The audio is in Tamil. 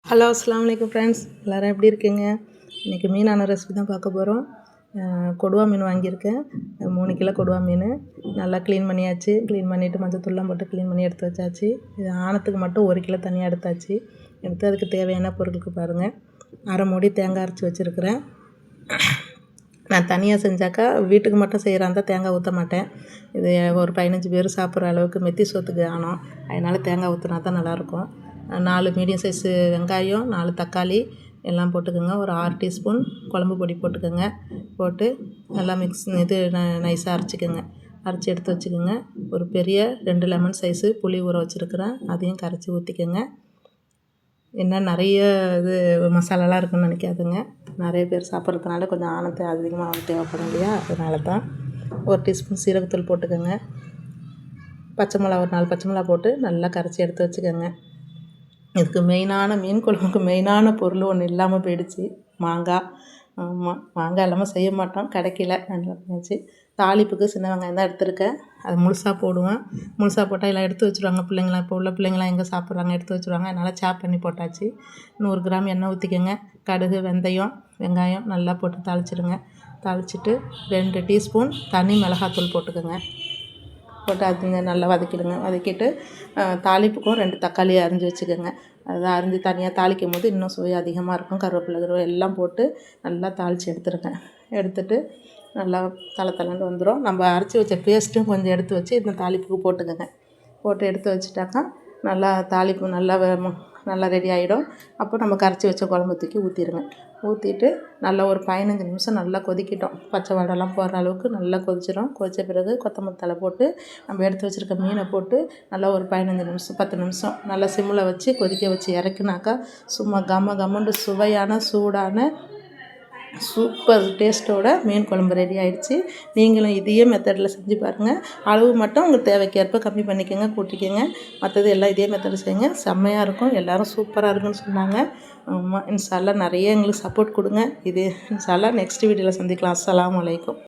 ஹலோ அஸ்ஸலாமு அலைக்கும் ஃப்ரெண்ட்ஸ், எல்லோரும் எப்படி இருக்கீங்க? இன்றைக்கி மீனான ரெசிபி தான் பார்க்க போகிறோம். கொடுவா மீன் வாங்கியிருக்கேன். 3 கிலோ கொடுவா மீன் நல்லா க்ளீன் பண்ணியாச்சு. க்ளீன் பண்ணிவிட்டு மஞ்சத்தூள்லாம் போட்டு க்ளீன் பண்ணி எடுத்து வச்சாச்சு. இது ஆனத்துக்கு மட்டும் 1 கிலோ தனியாக எடுத்தாச்சு. எடுத்து அதுக்கு தேவையான பொருட்களுக்கு பாருங்கள். அரை மூடி தேங்காய் அரைச்சி வச்சுருக்கிறேன். நான் தனியாக செஞ்சாக்கா வீட்டுக்கு மட்டும் செய்கிறாந்தா தேங்காய் ஊற்ற மாட்டேன். இது ஒரு 15 பேர் சாப்பிட்ற அளவுக்கு மெத்தி சோத்துக்கு ஆனோம். அதனால் தேங்காய் ஊற்றினா தான் நல்லாயிருக்கும். 4 மீடியம் சைஸு வெங்காயம், 4 தக்காளி எல்லாம் போட்டுக்கோங்க. ஒரு 6 டீஸ்பூன் குழம்பு பொடி போட்டுக்கோங்க. போட்டு நல்லா நைஸாக அரைச்சிக்கோங்க. அரைச்சி எடுத்து வச்சுக்கோங்க. ஒரு பெரிய 2 லெமன் சைஸு புளி ஊற வச்சுருக்கிறேன். அதையும் கரைச்சி ஊற்றிக்கோங்க. என்ன நிறைய மசாலாலாம் இருக்குன்னு நினைக்காதுங்க. நிறைய பேர் சாப்பிட்றதுனால கொஞ்சம் ஆனத்தை அதிகமாக தேவைப்படும் இல்லையா, அதனால தான். 1 டீஸ்பூன் சீரகத்தூள் போட்டுக்கோங்க. பச்சை மிளகா ஒரு 4 பச்சை மிளகா போட்டு நல்லா கரைச்சி எடுத்து வச்சுக்கோங்க. இதுக்கு மெயினான மீன் குழம்புக்கு மெயினான பொருள் ஒன்று இல்லாமல் போயிடுச்சு, மாங்காய். ஆமாம், மாங்காய் இல்லாமல் செய்ய மாட்டோம், கிடைக்கல. நல்லா பண்ணியாச்சு. தாளிப்புக்கு சின்ன வெங்காயம் தான் எடுத்துருக்கேன். அது முழுசாக போடுவேன். முழுசாக போட்டால் எல்லாம் எடுத்து வச்சுருவாங்க பிள்ளைங்களாம். இப்போ உள்ள பிள்ளைங்களாம் எங்கே சாப்பிட்றாங்க, எடுத்து வச்சுருவாங்க. அதனால் சாப் பண்ணி போட்டாச்சு. 100 கிராம் எண்ணெய் ஊற்றிக்கோங்க. கடுகு, வெந்தயம், வெங்காயம் நல்லா போட்டு தாளிச்சிடுங்க. தாளிச்சிட்டு 2 டீஸ்பூன் தனி மிளகாத்தூள் போட்டுக்கோங்க. போட்டு அது நல்லா வதக்கிடுங்க. வதக்கிட்டு தாளிப்புக்கும் 2 தக்காளியை அரிஞ்சு வச்சுக்கோங்க. அதை அரிஞ்சு தனியாக தாளிக்கும் போது இன்னும் சுவை அதிகமாக இருக்கும். கருவேப்பிலை எல்லாம் போட்டு நல்லா தாளித்து எடுத்துருங்க. எடுத்துட்டு நல்லா தளன்னு வந்துடும். நம்ம அரைச்சி வச்ச பேஸ்ட்டும் கொஞ்சம் எடுத்து வச்சு இந்த தாளிப்புக்கு போட்டுக்கோங்க. போட்டு எடுத்து வச்சுட்டாக்கா நல்லா தாளிப்பு நல்லா ரெடி ஆகிடும். அப்போ நம்ம கரைச்சி வச்ச குழம்பு தூக்கி ஊற்றிடுங்க. ஊற்றிட்டு நல்லா ஒரு 15 நிமிஷம் நல்லா கொதிக்கட்டும். பச்சை வாடெல்லாம் போடுற அளவுக்கு நல்லா கொதிச்சிடும். கொதித்த பிறகு கொத்தமல்லி தழை போட்டு நம்ம எடுத்து வச்சுருக்க மீனை போட்டு நல்லா ஒரு 15 நிமிஷம் 10 நிமிஷம் நல்லா சிம்மில் வச்சு கொதிக்க வச்சு இறக்குனாக்கா சும்மா கம்மண்டு சுவையான சூடான சூப்பர் டேஸ்ட்டோட மீன் குழம்பு ரெடி ஆகிடுச்சு. நீங்களும் இதே மெத்தடில் செஞ்சு பாருங்கள். அளவு மட்டும் உங்களுக்கு தேவைக்கேற்ப கம்மி பண்ணிக்கோங்க, கூட்டிக்கோங்க. மற்றது எல்லாம் இதே மெத்தடில் செய்யுங்க. செம்மையாக இருக்கும். எல்லோரும் சூப்பராக இருக்குன்னு சொன்னாங்க. ஆமாம், இன்ஷா அல்லாஹ் நிறைய எங்களுக்கு சப்போர்ட் கொடுங்க. இது இன்ஷா அல்லாஹ் நெக்ஸ்ட் வீடியோவில் சந்திக்கலாம். அஸ்ஸலாமு அலைக்கும்.